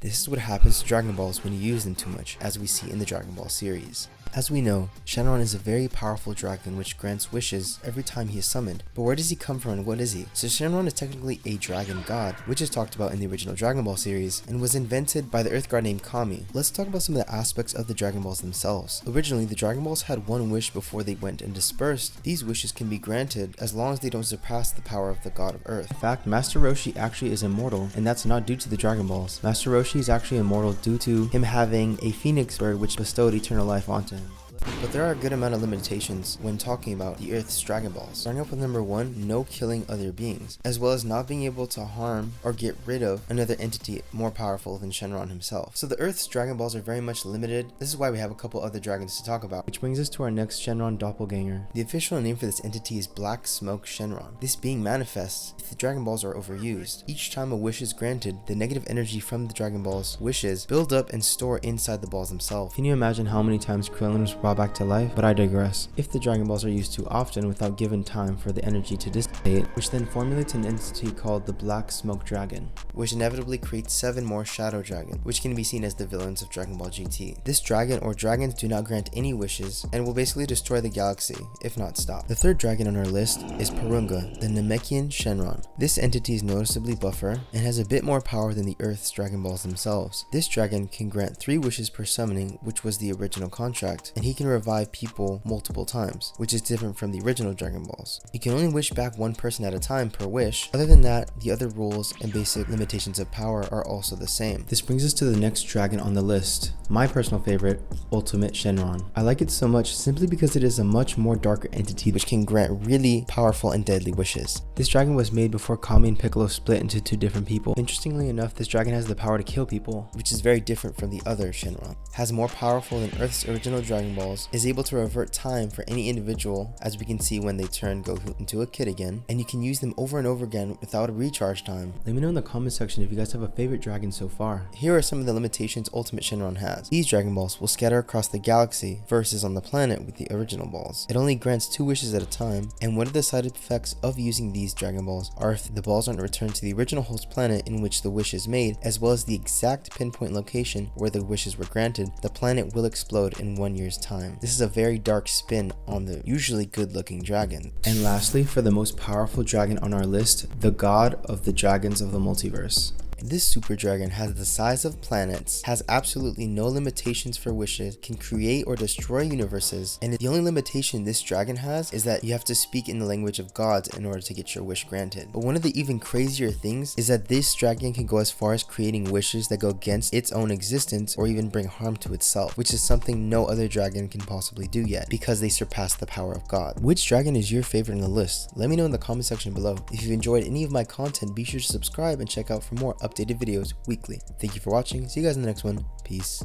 This is what happens to Dragon Balls when you use them too much, as we see in the Dragon Ball series. As we know, Shenron is a very powerful dragon which grants wishes every time he is summoned. But where does he come from and what is he? So Shenron is technically a dragon god, which is talked about in the original Dragon Ball series, and was invented by the Earth god named Kami. Let's talk about some of the aspects of the Dragon Balls themselves. Originally, the Dragon Balls had one wish before they went and dispersed. These wishes can be granted as long as they don't surpass the power of the god of Earth. In fact, Master Roshi actually is immortal, and that's not due to the Dragon Balls. Master Roshi is actually immortal due to him having a phoenix bird which bestowed eternal life onto him. But there are a good amount of limitations when talking about the Earth's Dragon Balls. Starting off with number 1, no killing other beings, as well as not being able to harm or get rid of another entity more powerful than Shenron himself. So the Earth's Dragon Balls are very much limited. This is why we have a couple other dragons to talk about. Which brings us to our next Shenron doppelganger. The official name for this entity is Black Smoke Shenron. This being manifests if the Dragon Balls are overused. Each time a wish is granted, the negative energy from the Dragon Balls wishes build up and store inside the balls themselves. Can you imagine how many times Krillin was brought back to life? But I digress. If the Dragon Balls are used too often without given time for the energy to dissipate, which then formulates an entity called the Black Smoke Dragon, which inevitably creates 7 more Shadow Dragon, which can be seen as the villains of Dragon Ball GT. This dragon or dragons do not grant any wishes and will basically destroy the galaxy, if not stop. The third dragon on our list is Porunga, the Namekian Shenron. This entity is noticeably buffer and has a bit more power than the Earth's Dragon Balls themselves. This dragon can grant 3 wishes per summoning, which was the original contract, and he can revive people multiple times, which is different from the original Dragon Balls. You can only wish back one person at a time per wish. Other than that, the other rules and basic limitations of power are also the same. This brings us to the next dragon on the list, my personal favorite, Ultimate Shenron. I like it so much simply because it is a much more darker entity which can grant really powerful and deadly wishes. This dragon was made before Kami and Piccolo split into 2 different people. Interestingly enough, this dragon has the power to kill people, which is very different from the other Shenron. Has more powerful than Earth's original Dragon Balls, is able to revert time for any individual, as we can see when they turn Goku into a kid again, and you can use them over and over again without a recharge time. Let me know in the comment section if you guys have a favorite dragon so far. Here are some of the limitations Ultimate Shenron has. These Dragon Balls will scatter across the galaxy versus on the planet with the original balls. It only grants 2 wishes at a time, and one of the side effects of using these Dragon Balls are if the balls aren't returned to the original host planet in which the wish is made, as well as the exact pinpoint location where the wishes were granted, the planet will explode in 1 year's time. This is a very dark spin on the usually good looking dragon. And lastly, for the most powerful dragon on our list, the god of the dragons of the multiverse. This super dragon has the size of planets, has absolutely no limitations for wishes, can create or destroy universes, and the only limitation this dragon has is that you have to speak in the language of gods in order to get your wish granted. But one of the even crazier things is that this dragon can go as far as creating wishes that go against its own existence or even bring harm to itself, which is something no other dragon can possibly do yet, because they surpass the power of God. Which dragon is your favorite in the list? Let me know in the comment section below. If you've enjoyed any of my content, be sure to subscribe and check out for more updated videos weekly. Thank you for watching. See you guys in the next one. Peace.